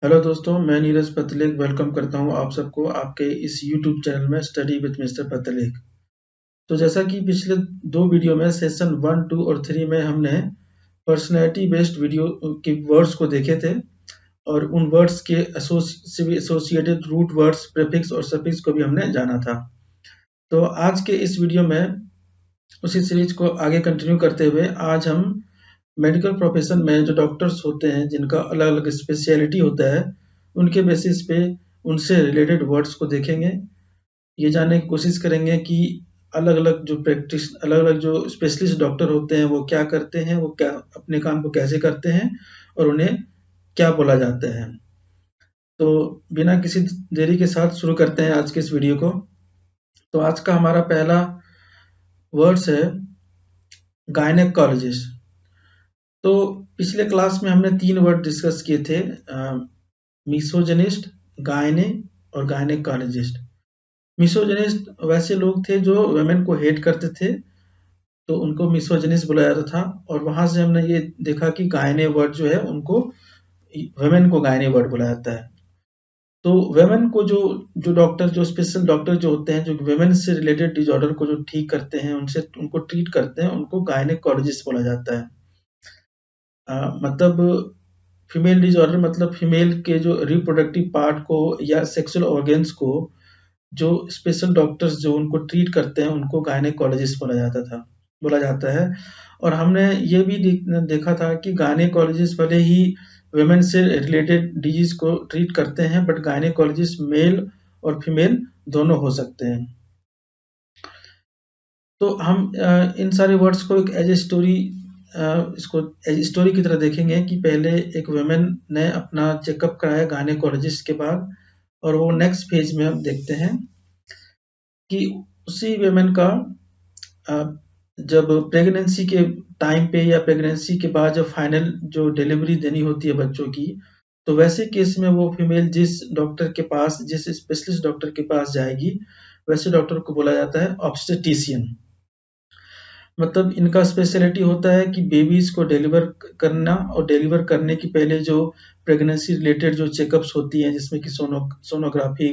Hello दोस्तों, मैं Neeraj पतलेख welcome करता हूं आप सबको आपके इस यूट्यूब चैनल में स्टडी विद मिस्टर पतलेख। तो जैसा कि पिछले दो वीडियो में सेशन 1, 2 और 3 में हमने पर्सनैलिटी बेस्ड वीडियो के वर्ड्स को देखे थे और उन वर्ड्स के एसोसिएटेड रूट वर्ड्स, प्रीफिक्स और सफिक्स को भी हमने जाना था। तो आज के इस वीडियो में उसी सीरीज को आगे कंटिन्यू करते हुए आज हम मेडिकल प्रोफेशन में जो डॉक्टर्स होते हैं जिनका अलग अलग स्पेशलिटी होता है उनके बेसिस पे उनसे रिलेटेड वर्ड्स को देखेंगे। ये जानने की कोशिश करेंगे कि अलग अलग जो स्पेशलिस्ट डॉक्टर होते हैं वो क्या करते हैं, वो क्या अपने काम को कैसे करते हैं और उन्हें क्या बोला जाता है। तो बिना किसी देरी के साथ शुरू करते हैं आज के इस वीडियो को। तो आज का हमारा पहला वर्ड्स है गायनेकोलॉजिस्ट। तो पिछले क्लास में हमने 3 वर्ड डिस्कस किए थे, मिसोजिनिस्ट, गायने और गायनेकोलॉजिस्ट। मिसोजिनिस्ट वैसे लोग थे जो वुमेन को हेट करते थे, तो उनको मिसोजिनिस्ट बुलाया जाता था। और वहां से हमने ये देखा कि गायने वर्ड जो है उनको वुमेन को गायने वर्ड बुलाया जाता है। तो वुमेन को जो जो डॉक्टर जो स्पेशल डॉक्टर जो होते हैं जो वुमेन से रिलेटेड डिसऑर्डर को जो ठीक करते हैं, उनसे उनको ट्रीट करते हैं, उनको गायनेकोलॉजिस्ट बोला जाता है। मतलब फीमेल डिसऑर्डर मतलब फीमेल के जो रिप्रोडक्टिव पार्ट को या सेक्सुअल ऑर्गन्स को जो स्पेशल डॉक्टर्स जो उनको ट्रीट करते हैं उनको गायनेकोलॉजिस्ट बोला जाता है। और हमने ये भी देखा था कि गायनेकोलॉजिस्ट भले ही वुमेन से रिलेटेड डिजीज को ट्रीट करते हैं, बट गायनेकोलॉजिस्ट मेल और फीमेल दोनों हो सकते हैं। तो हम इन सारे वर्ड्स को एक एज ए स्टोरी इसको एज स्टोरी की तरह देखेंगे कि पहले एक वुमेन ने अपना चेकअप कराया गायनेकोलॉजिस्ट के बाद, और वो नेक्स्ट फेज में हम देखते हैं कि उसी वुमेन का जब प्रेगनेंसी के टाइम पे या प्रेगनेंसी के बाद जब फाइनल जो डिलीवरी देनी होती है बच्चों की, तो वैसे केस में वो फीमेल जिस डॉक्टर के पास, जिस स्पेशलिस्ट डॉक्टर के पास जाएगी, वैसे डॉक्टर को बोला जाता है ऑब्स्टेट्रिशियन। मतलब इनका स्पेशलिटी होता है कि बेबीज को डिलीवर करना, और डिलीवर करने की पहले जो प्रेगनेंसी रिलेटेड जो चेकअप्स होती हैं जिसमें कि सोनोग्राफी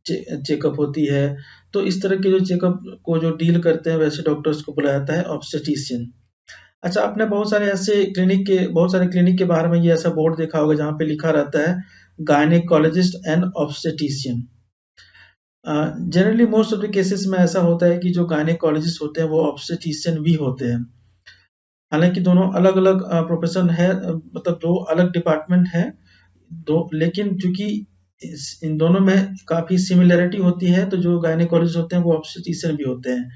चेकअप होती है, तो इस तरह के जो चेकअप को जो डील करते हैं वैसे डॉक्टर्स को बुलाया जाता है ऑब्स्टेट्रिशियन। अच्छा, आपने बहुत सारे क्लिनिक के बारे में ये ऐसा बोर्ड देखा होगा जहाँ पे लिखा रहता है gynaecologist and obstetrician. Generally most of the cases में ऐसा होता है कि जो गायनेकोलॉजिस्ट होते हैं वो ऑब्स्टेट्रिशियन भी होते हैं। हालांकि दोनों अलग अलग प्रोफेशन है, मतलब दो अलग डिपार्टमेंट है दो, लेकिन चूंकि इन दोनों में काफी सिमिलरिटी होती है, तो जो गायनेकोलॉजिस्ट होते हैं वो ऑब्स्टेट्रिशियन भी होते हैं।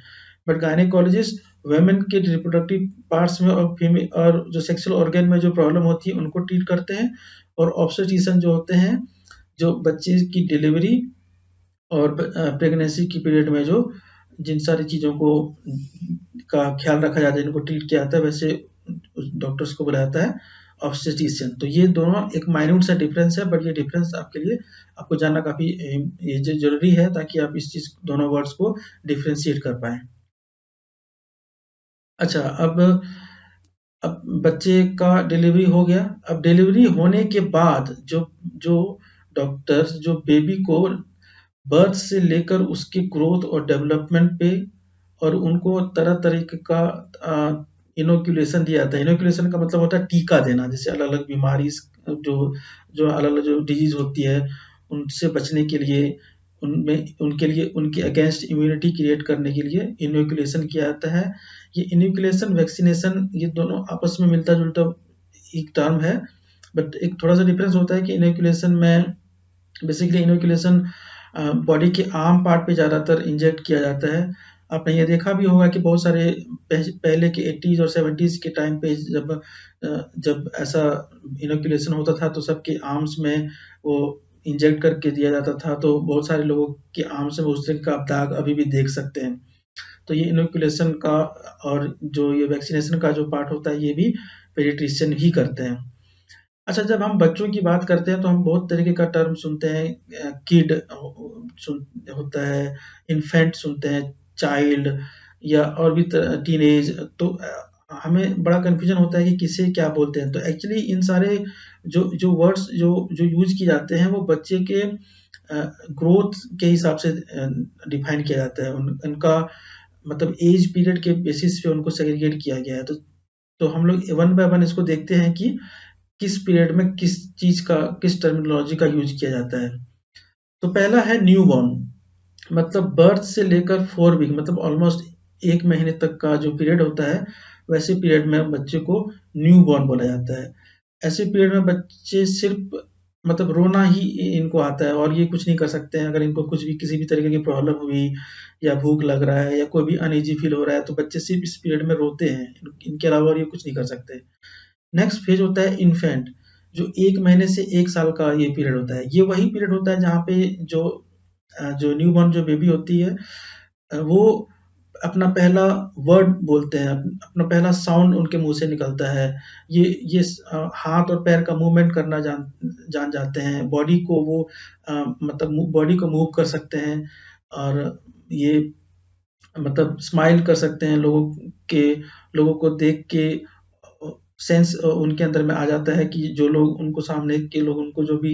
बट गायनेकोलॉजिस्ट वुमेन के रिप्रोडक्टिव पार्ट्स में और फीमेल और जो सेक्सुअल ऑर्गन में जो प्रॉब्लम होती है उनको ट्रीट करते हैं, और ऑब्स्टेट्रिशियन जो होते हैं जो बच्चे की डिलीवरी और प्रेगनेंसी की पीरियड में जो जिन सारी चीज़ों को का ख्याल रखा जाता है, इनको ट्रीट किया जाता है, वैसे डॉक्टर्स को बुलाया जाता है ऑब्स्टेट्रिशियन। तो ये दोनों एक माइन्यूट सा डिफरेंस है, बट ये डिफरेंस आपके लिए आपको जानना काफ़ी ये ज़रूरी है ताकि आप इस चीज़ दोनों वर्ड्स को डिफरेंशिएट कर पाएँ। अच्छा, अब बच्चे का डिलीवरी हो गया। अब डिलीवरी होने के बाद जो जो डॉक्टर्स जो बेबी को बर्थ से लेकर उसकी ग्रोथ और डेवलपमेंट पे और उनको तरह तरीके का इनोक्यूलेशन दिया जाता है। इनोक्यूलेशन का मतलब होता है टीका देना, जैसे अलग अलग बीमारी जो जो अलग अलग जो डिजीज होती है उनसे बचने के लिए, उनमें उनके लिए उनके अगेंस्ट इम्यूनिटी क्रिएट करने के लिए इनोक्यूलेशन किया जाता है। ये इनोक्यूलेशन वैक्सीनेशन ये दोनों आपस में मिलता जुलता एक टर्म है, बट एक थोड़ा सा डिफरेंस होता है कि इनोक्यूलेशन में बेसिकली इनोक्यूलेशन बॉडी के आर्म पार्ट पे ज़्यादातर इंजेक्ट किया जाता है। आपने ये देखा भी होगा कि बहुत सारे पहले के 80s और 70s के टाइम पे जब ऐसा इनोक्यूलेशन होता था तो सबके आर्म्स में वो इंजेक्ट करके दिया जाता था, तो बहुत सारे लोगों के आर्म्स में उस तरह का आप दाग अभी भी देख सकते हैं। तो ये इनोक्यूलेशन का और जो ये वैक्सीनेशन का जो पार्ट होता है ये भी पेडियाट्रिशियन ही करते हैं। अच्छा, जब हम बच्चों की बात करते हैं तो हम बहुत तरीके का टर्म सुनते हैं। किड होता है, इन्फेंट सुनते हैं, चाइल्ड या और भी टीनेज। तो हमें बड़ा कन्फ्यूजन होता है कि किसे क्या बोलते हैं। तो एक्चुअली इन सारे जो जो वर्ड्स जो जो यूज़ किए जाते हैं वो बच्चे के ग्रोथ के हिसाब से डिफाइन किया जाता है। उनका मतलब एज पीरियड के बेसिस पे उनको सेग्रीगेट किया गया है। तो हम लोग वन बाय वन इसको देखते हैं कि किस पीरियड में किस चीज़ का, किस टर्मिनोलॉजी का यूज़ किया जाता है। तो पहला है न्यूबॉर्न, मतलब बर्थ से लेकर 4 वीक मतलब ऑलमोस्ट 1 महीने तक का जो पीरियड होता है, वैसे पीरियड में बच्चे को न्यूबॉर्न बोला जाता है। ऐसे पीरियड में बच्चे सिर्फ़ मतलब रोना ही इनको आता है और ये कुछ नहीं कर सकते हैं। अगर इनको कुछ भी किसी भी तरीके की प्रॉब्लम हुई या भूख लग रहा है या कोई भी अनईज़ी फ़ील हो रहा है, तो बच्चे सिर्फ़ इस पीरियड में रोते हैं। इनके अलावा और ये कुछ नहीं कर सकते। नेक्स्ट फेज़ होता है इन्फेंट, जो 1 महीने से 1 साल का ये पीरियड होता है। ये वही पीरियड होता है जहाँ पे जो न्यूबॉर्न जो बेबी होती है, वो अपना पहला वर्ड बोलते हैं, अपना पहला साउंड उनके मुँह से निकलता है। ये हाथ और पैर का मूवमेंट करना जान जाते हैं। बॉडी को वो मतलब बॉडी को मूव कर सकते हैं और ये मतलब स्माइल कर सकते हैं लोगों को देख के सेंस उनके अंदर में आ जाता है कि जो लोग उनको सामने के लोग उनको जो भी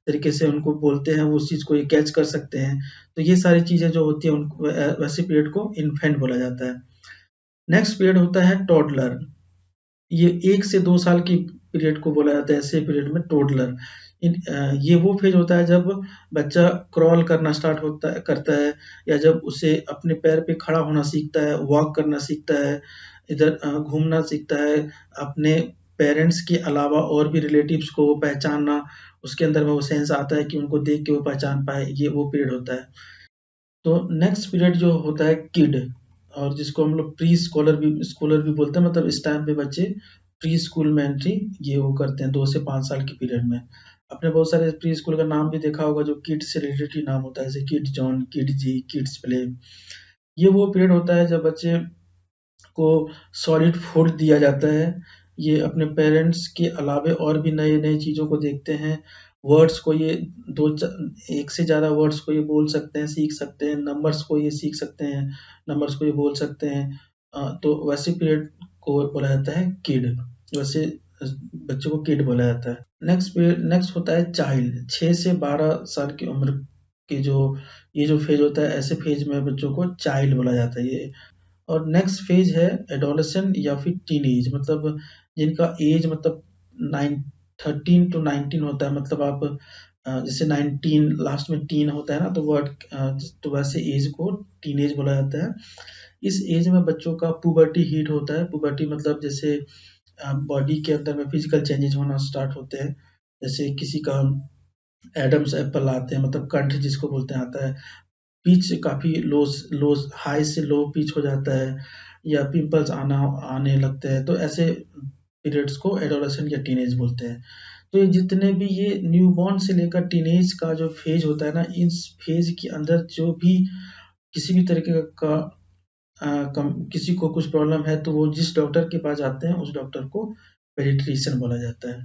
तरीके से उनको बोलते हैं, वो उस चीज़ को ये कैच कर सकते हैं। तो ये सारी चीज़ें जो होती हैं उनको वैसे पीरियड को इन्फेंट बोला जाता है। नेक्स्ट पीरियड होता है टॉडलर। ये 1 से 2 साल की पीरियड को बोला जाता है, ऐसे पीरियड में टॉडलर। ये वो फेज़ होता है जब बच्चा क्रॉल करना स्टार्ट करता है या जब उसे अपने पैर पे खड़ा होना सीखता है, वॉक करना सीखता है, इधर घूमना सीखता है, अपने पेरेंट्स के अलावा और भी रिलेटिव्स को पहचानना, उसके अंदर में वो सेंस आता है कि उनको देख के वो पहचान पाए, ये वो पीरियड होता है। तो नेक्स्ट पीरियड जो होता है किड, और जिसको हम लोग प्री स्कॉलर भी बोलते हैं, मतलब इस टाइम पे बच्चे प्री स्कूल में एंट्री ये वो करते हैं 2 से 5 साल के पीरियड में। आपने बहुत सारे प्री स्कूल का नाम भी देखा होगा जो किड से रिलेटेड ही नाम होता है, जैसे किड जॉन, किड जी, किड्स प्ले। ये वो पीरियड होता है जब बच्चे को सॉलिड फूड दिया जाता है। ये अपने पेरेंट्स के अलावे और भी नए-नए चीज़ों को देखते हैं। वर्ड्स को ये 1 से ज़्यादा वर्ड्स को ये बोल सकते हैं, सीख सकते हैं, नंबर्स को ये सीख सकते हैं, नंबर्स को ये बोल सकते हैं। तो वैसे पीरियड को बोला जाता है किड, वैसे बच्चों को किड बोला जाता है। नेक्स्ट होता है चाइल्ड, 6 से 12 साल की उम्र के ये जो फेज़ होता है, ऐसे फेज़ में बच्चों को चाइल्ड बोला जाता है ये। और नेक्स्ट फेज है एडोलेसेंट या फिर टीनेज, मतलब जिनका एज मतलब 13 टू 19 होता है। मतलब आप जैसे 19 लास्ट में टीन होता है ना, तो तो वैसे एज को टीनेज बोला जाता है। इस एज में बच्चों का पुबर्टी हिट होता है। पुबर्टी मतलब जैसे बॉडी के अंदर में फिजिकल चेंजेस होना स्टार्ट होते हैं। जैसे किसी का एडम्स एप्पल आते हैं, मतलब कंठ जिसको बोलते हैं आता है। पिच काफ़ी लो हाई से लो पिच हो जाता है या पिंपल्स आने लगते हैं, तो ऐसे पीरियड्स को एडोलेसेंट या टीनेज बोलते हैं। तो ये जितने भी ये न्यूबॉर्न से लेकर टीनेज का जो फेज होता है ना, इस फेज के अंदर जो भी किसी भी तरीके का किसी को कुछ प्रॉब्लम है तो वो जिस डॉक्टर के पास जाते हैं उस डॉक्टर को पेडियाट्रिशियन बोला जाता है।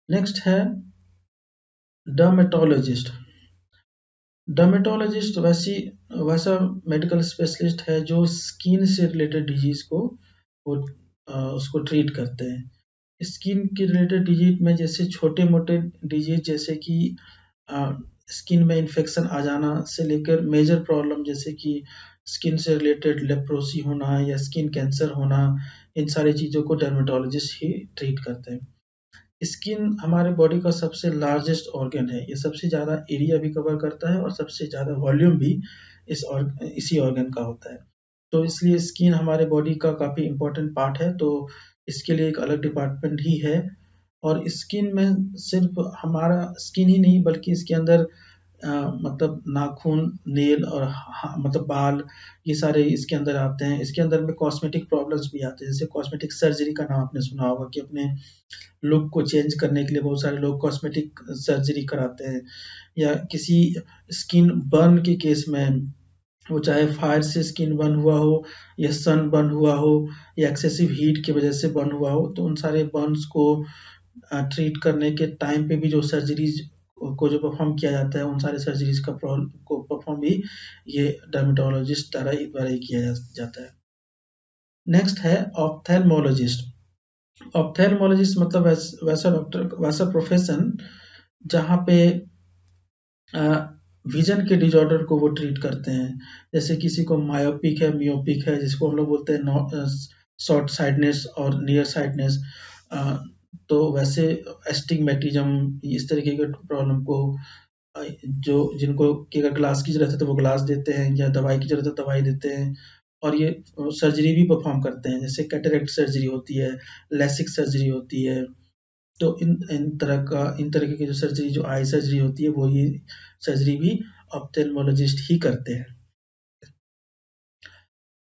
नेक्स्ट है डर्मेटोलॉजिस्ट। डर्मेटोलॉजिस्ट वैसा मेडिकल स्पेशलिस्ट है जो स्किन से रिलेटेड डिजीज़ को वो उसको ट्रीट करते हैं। स्किन के रिलेटेड डिजीज़ में जैसे छोटे-मोटे डिजीज़ जैसे कि स्किन में इन्फेक्शन आ जाना से लेकर मेजर प्रॉब्लम जैसे कि स्किन से रिलेटेड लेप्रोसी होना या स्किन कैंसर होना, इन सारी चीज़ों को डर्मेटोलॉजिस्ट ही ट्रीट करते हैं। स्किन हमारे बॉडी का सबसे लार्जेस्ट ऑर्गन है। ये सबसे ज़्यादा एरिया भी कवर करता है और सबसे ज़्यादा वॉल्यूम भी इसी ऑर्गन का होता है। तो इसलिए स्किन हमारे बॉडी का काफ़ी इम्पोर्टेंट पार्ट है, तो इसके लिए एक अलग डिपार्टमेंट ही है। और स्किन में सिर्फ़ हमारा स्किन ही नहीं बल्कि इसके अंदर मतलब नाखून, नेल और मतलब बाल, ये सारे इसके अंदर आते हैं। इसके अंदर में कॉस्मेटिक प्रॉब्लम्स भी आते हैं। जैसे कॉस्मेटिक सर्जरी का नाम आपने सुना होगा कि अपने लुक को चेंज करने के लिए बहुत सारे लोग कॉस्मेटिक सर्जरी कराते हैं, या किसी स्किन बर्न के केस में, वो चाहे फायर से स्किन बर्न हुआ हो या सन बर्न हुआ हो या एक्सेसिव हीट की वजह से बर्न हुआ हो, तो उन सारे बर्न्स को ट्रीट करने के टाइम पे भी जो सर्जरीज को जो परफॉर्म किया जाता है, उन सारे सर्जरीज को परफॉर्म भी ये डर्मेटोलॉजिस्ट द्वारा ही किया जाता है। नेक्स्ट है ऑप्थेल्मोलॉजिस्ट। ऑप्थेल्मोलॉजिस्ट मतलब वैसा डॉक्टर, वैसा प्रोफेशन जहाँ पे विजन के डिसऑर्डर को वो ट्रीट करते हैं। जैसे किसी को मायोपिक है, मियोपिक है, जिसको हम लोग बोलते हैं शॉर्ट साइडनेस और नियर साइडनेस। तो वैसे एस्टिग्मेटिज्म, इस तरीके के प्रॉब्लम को जो जिनको कि अगर ग्लास की ज़रूरत है तो वो ग्लास देते हैं, या दवाई की ज़रूरत है तो दवाई देते हैं। और ये सर्जरी भी परफॉर्म करते हैं, जैसे कैटरेक्ट सर्जरी होती है, लेसिक सर्जरी होती है। तो इन तरह की जो सर्जरी, जो आई सर्जरी होती है, वो ये सर्जरी भी ऑप्थेल्मोलॉजिस्ट ही करते हैं।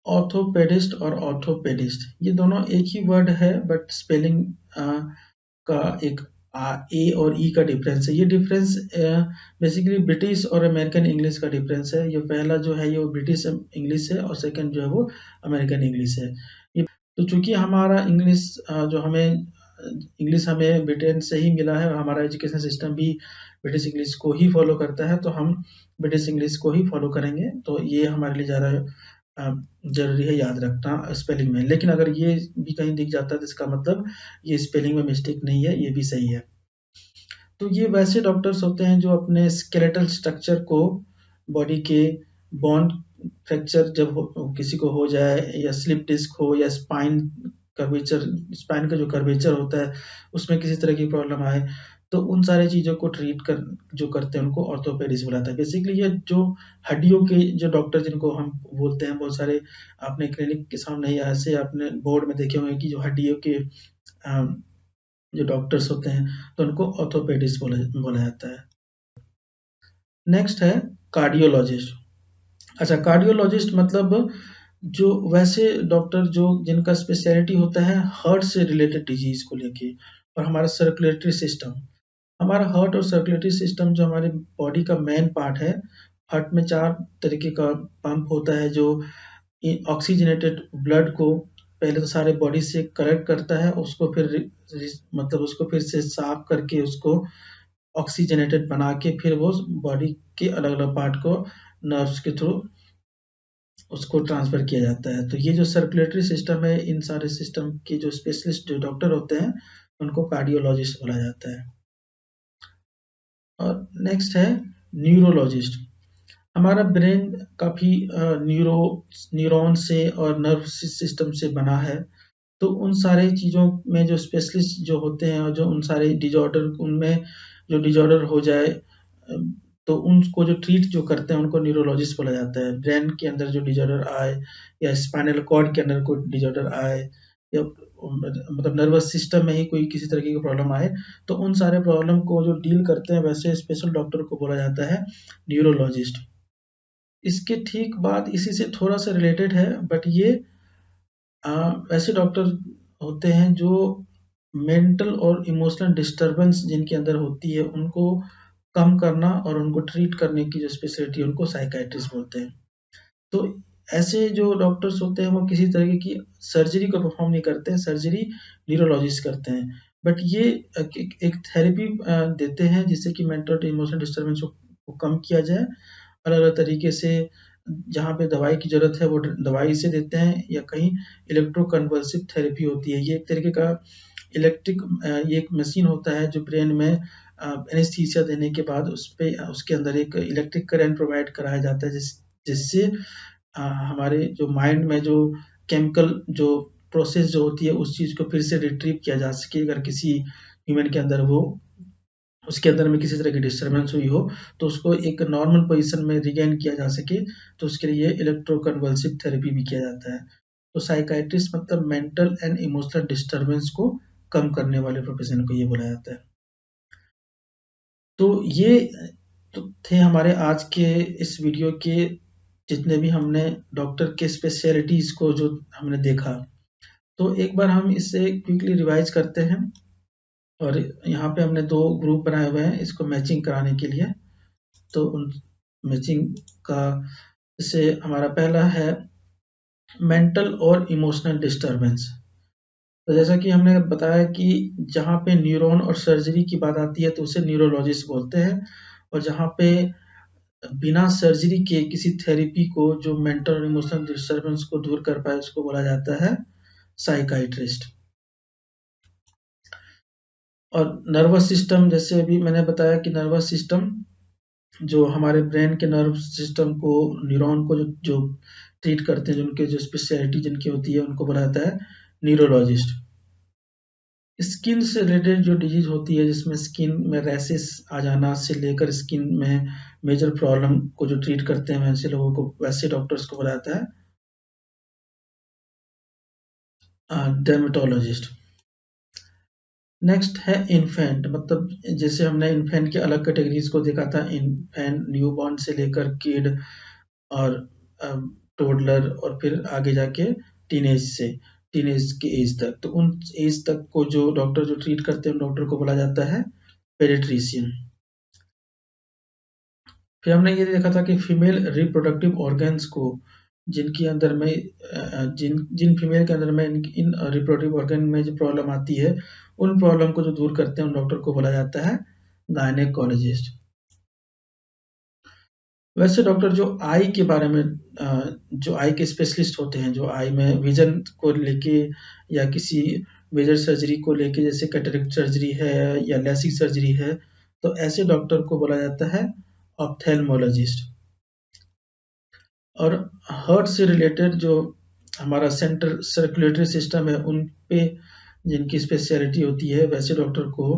ऑर्थोपेडिस्ट और ऑर्थोपेडिस्ट, ये दोनों एक ही वर्ड है, बट स्पेलिंग का एक ए और ई का डिफरेंस है। ये डिफरेंस बेसिकली ब्रिटिश और अमेरिकन इंग्लिश का डिफरेंस है। ये पहला जो है ये ब्रिटिश इंग्लिश है, और सेकंड जो है वो अमेरिकन इंग्लिश है। ये तो चूंकि हमारा इंग्लिश जो हमें इंग्लिश हमें ब्रिटेन से ही मिला है, और हमारा एजुकेशन सिस्टम भी ब्रिटिश इंग्लिश को ही फॉलो करता है, तो हम ब्रिटिश इंग्लिश को ही फॉलो करेंगे। तो ये हमारे लिए ज़्यादा ज़रूरी है याद रखना स्पेलिंग में। लेकिन अगर ये भी कहीं दिख जाता है तो इसका मतलब ये स्पेलिंग में मिस्टेक नहीं है, ये भी सही है। तो ये वैसे डॉक्टर्स होते हैं जो अपने स्केलेटल स्ट्रक्चर को, बॉडी के बोन फ्रैक्चर जब किसी को हो जाए, या स्लिप डिस्क हो, या स्पाइन का जो कर्वेचर होता है उसमें किसी तरह की प्रॉब्लम आए, तो उन सारी चीज़ों को ट्रीट कर जो करते हैं उनको ऑर्थोपेडिस्ट बुलाता है। बेसिकली ये जो हड्डियों के जो डॉक्टर जिनको हम बोलते हैं, बहुत सारे आपने क्लिनिक के सामने या ऐसे आपने बोर्ड में देखे होंगे कि जो हड्डियों के जो डॉक्टर्स होते हैं, तो उनको ऑर्थोपेडिस्ट बोला जाता है। नेक्स्ट है कार्डियोलॉजिस्ट। अच्छा, कार्डियोलॉजिस्ट मतलब जो वैसे डॉक्टर जो जिनका स्पेशलिटी होता है हार्ट से रिलेटेड डिजीज को लेके, और हमारा सर्कुलेटरी सिस्टम। हमारा हार्ट और सर्कुलेटरी सिस्टम जो हमारे बॉडी का मेन पार्ट है। हार्ट में 4 तरीके का पंप होता है जो ऑक्सीजनेटेड ब्लड को पहले तो सारे बॉडी से कलेक्ट करता है, उसको फिर मतलब उसको फिर से साफ करके उसको ऑक्सीजनेटेड बना के फिर वो बॉडी के अलग अलग पार्ट को नर्व्स के थ्रू उसको ट्रांसफर किया जाता है। तो ये जो सर्कुलेटरी सिस्टम है, इन सारे सिस्टम के जो स्पेशलिस्ट जो डॉक्टर होते हैं उनको कार्डियोलॉजिस्ट बोला जाता है। और नेक्स्ट है न्यूरोलॉजिस्ट। हमारा ब्रेन काफ़ी न्यूरॉन से और नर्व सिस्टम से बना है। तो उन सारे चीज़ों में जो स्पेशलिस्ट जो होते हैं, और जो उन सारे डिजॉर्डर उनमें जो डिजॉर्डर हो जाए, तो उनको जो ट्रीट जो करते हैं उनको न्यूरोलॉजिस्ट बोला जाता है। ब्रेन के अंदर जो डिजॉर्डर आए, या स्पाइनल कॉर्ड के अंदर कोई डिजॉर्डर आए, या मतलब नर्वस सिस्टम में ही कोई किसी तरीके की प्रॉब्लम आए, तो उन सारे प्रॉब्लम को जो डील करते हैं वैसे स्पेशल डॉक्टर को बोला जाता है न्यूरोलॉजिस्ट। इसके ठीक बाद इसी से थोड़ा सा रिलेटेड है, बट ये ऐसे डॉक्टर होते हैं जो मेंटल और इमोशनल डिस्टरबेंस जिनके अंदर होती है उनको कम करना और उनको ट्रीट करने की जो स्पेशलिटी है उनको साइकियाट्रिस्ट बोलते हैं। तो ऐसे जो डॉक्टर्स होते हैं वो किसी तरीके की सर्जरी को परफॉर्म नहीं करते हैं, सर्जरी न्यूरोलॉजिस्ट करते हैं। बट ये एक थेरेपी देते हैं जिससे कि मेंटल और इमोशनल डिस्टरबेंस को कम किया जाए। अलग अलग तरीके से जहाँ पे दवाई की ज़रूरत है वो दवाई से देते हैं, या कहीं इलेक्ट्रोकन्वल्सिव थेरेपी होती है। ये एक तरीके का ये एक मशीन होता है जो ब्रेन में एनेस्थीसिया देने के बाद उसके अंदर एक इलेक्ट्रिक करंट प्रोवाइड कराया जाता है, जिससे हमारे जो माइंड में जो केमिकल जो प्रोसेस जो होती है उस चीज़ को फिर से रिट्रीव किया जा सके। अगर किसी ह्यूमन के अंदर वो उसके अंदर में किसी तरह की डिस्टर्बेंस हुई हो, तो उसको एक नॉर्मल पोजीशन में रिगेन किया जा सके, तो उसके लिए इलेक्ट्रोकन्वल्सिव थेरेपी भी किया जाता है। तो साइकियाट्रिस्ट मतलब मेंटल एंड इमोशनल डिस्टर्बेंस को कम करने वाले प्रोफेशन को ये बोला जाता है। तो ये तो थे हमारे आज के इस वीडियो के जितने भी हमने डॉक्टर के स्पेशलिटीज को जो हमने देखा। तो एक बार हम इसे क्विकली रिवाइज करते हैं। और यहाँ पे हमने 2 ग्रुप बनाए हुए हैं इसको मैचिंग कराने के लिए। तो उन मैचिंग का जैसे हमारा पहला है मेंटल और इमोशनल डिस्टरबेंस। तो जैसा कि हमने बताया कि जहाँ पे न्यूरॉन और सर्जरी की बात आती है तो उसे न्यूरोलॉजिस्ट बोलते हैं, और जहाँ पे बिना सर्जरी के किसी थेरेपी को जो मेंटल और इमोशनल डिस्टरबेंस को दूर कर पाए उसको बोला जाता है साइकाइट्रिस्ट। और नर्वस सिस्टम, जैसे अभी मैंने बताया कि नर्वस सिस्टम जो हमारे ब्रेन के नर्व सिस्टम को, न्यूरॉन को जो जो ट्रीट करते हैं, जिनके जो स्पेशलिटी जिनकी होती है, उनको बोला जाता है न्यूरोलॉजिस्ट। स्किन से रिलेटेड जो डिजीज होती है, जिसमें स्किन में रैशेस आ जाना से लेकर स्किन में मेजर प्रॉब्लम को जो ट्रीट करते हैं, वैसे लोगों को, वैसे डॉक्टर्स को बोला जाता है डर्मेटोलॉजिस्ट। नेक्स्ट है इन्फेंट, मतलब जैसे हमने इन्फेंट के अलग कैटेगरीज को देखा था, इन्फेंट न्यूबॉर्न से लेकर किड और टोडलर, और फिर आगे जाके टीनेज से, टीनेज के एज तक। तो उन एज तक को जो डॉक्टर जो ट्रीट करते हैं, डॉक्टर को बोला जाता है पेडिट्रिशियन। फिर हमने ये देखा था कि फीमेल रिप्रोडक्टिव ऑर्गन्स को, जिनके अंदर में जिन जिन फीमेल के अंदर में इन रिप्रोडक्टिव ऑर्गन में जो प्रॉब्लम आती है, उन प्रॉब्लम को जो दूर करते हैं, उन डॉक्टर को बोला जाता है गायनेकोलॉजिस्ट। वैसे डॉक्टर जो आई के बारे में, जो आई के स्पेशलिस्ट होते हैं, जो आई में विजन को लेके या किसी मेजर सर्जरी को लेके, जैसे कैटरेक्ट सर्जरी है या लेसिक सर्जरी है, तो ऐसे डॉक्टर को बोला जाता है ऑप्थेल्मोलॉजिस्ट। और हार्ट से रिलेटेड जो हमारा सेंट्रल सर्कुलेटरी सिस्टम है, उन पे जिनकी स्पेशलिटी होती है, वैसे डॉक्टर को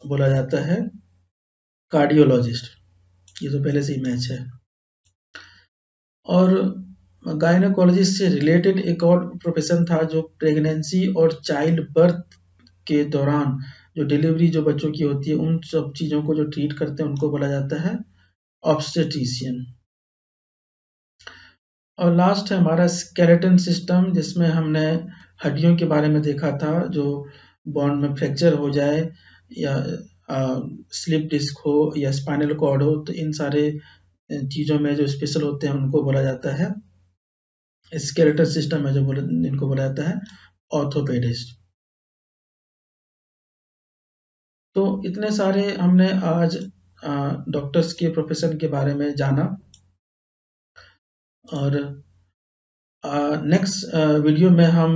बोला जाता है कार्डियोलॉजिस्ट। ये तो पहले से ही मैच है। और गायनेकोलॉजिस्ट से रिलेटेड एक और प्रोफेशन था, जो प्रेगनेंसी और चाइल्ड बर्थ के दौरान जो डिलीवरी जो बच्चों की होती है, उन सब चीज़ों को जो ट्रीट करते हैं, उनको बोला जाता है ऑब्स्टेट्रिशियन। और लास्ट है हमारा स्केलेटन सिस्टम, जिसमें हमने हड्डियों के बारे में देखा था, जो बोन में फ्रैक्चर हो जाए या स्लिप डिस्क हो या स्पाइनल कॉर्ड हो, तो इन सारे चीज़ों में जो स्पेशल होते हैं, उनको बोला जाता है स्केलेटल सिस्टम है, जो इनको बोला जाता है ऑर्थोपेडिस्ट। तो इतने सारे हमने आज डॉक्टर्स के प्रोफेशन के बारे में जाना। और नेक्स्ट वीडियो में हम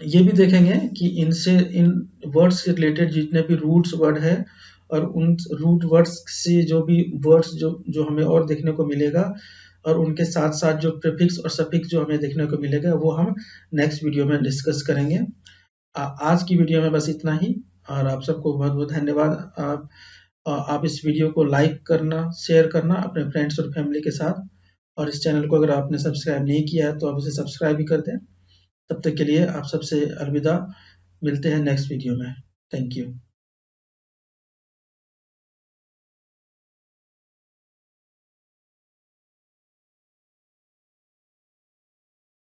ये भी देखेंगे कि इनसे, इन वर्ड्स से रिलेटेड जितने भी रूट्स वर्ड है, और उन रूट वर्ड्स से जो भी वर्ड्स जो हमें और देखने को मिलेगा, और उनके साथ साथ जो प्रीफिक्स और सफिक्स जो हमें देखने को मिलेगा, वो हम नेक्स्ट वीडियो में डिस्कस करेंगे। आज की वीडियो में बस इतना ही, और आप सबको बहुत बहुत धन्यवाद। आप इस वीडियो को लाइक करना, शेयर करना अपने फ्रेंड्स और फैमिली के साथ, और इस चैनल को अगर आपने सब्सक्राइब नहीं किया है, तो आप इसे सब्सक्राइब भी कर दें। तब तक के लिए आप सबसे अलविदा, मिलते हैं नेक्स्ट वीडियो में। Thank you.